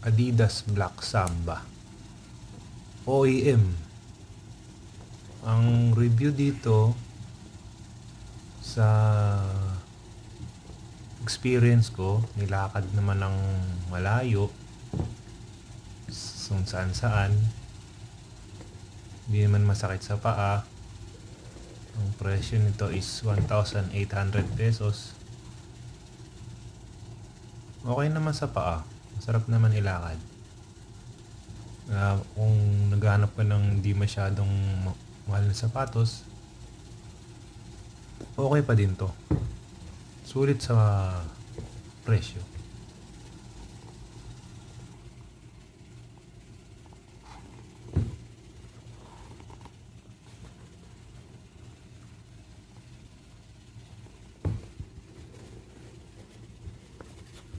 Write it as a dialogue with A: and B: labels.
A: Adidas Black Samba OEM. Ang review dito sa experience ko, nilakad naman ng malayo kung saan saan, hindi naman masakit sa paa. Ang presyo nito is 1,800 pesos. Okay naman sa paa, masarap naman ilakad. Kung naghahanap ka ng hindi masyadong mahal na sapatos, okay pa din to. Sulit sa presyo.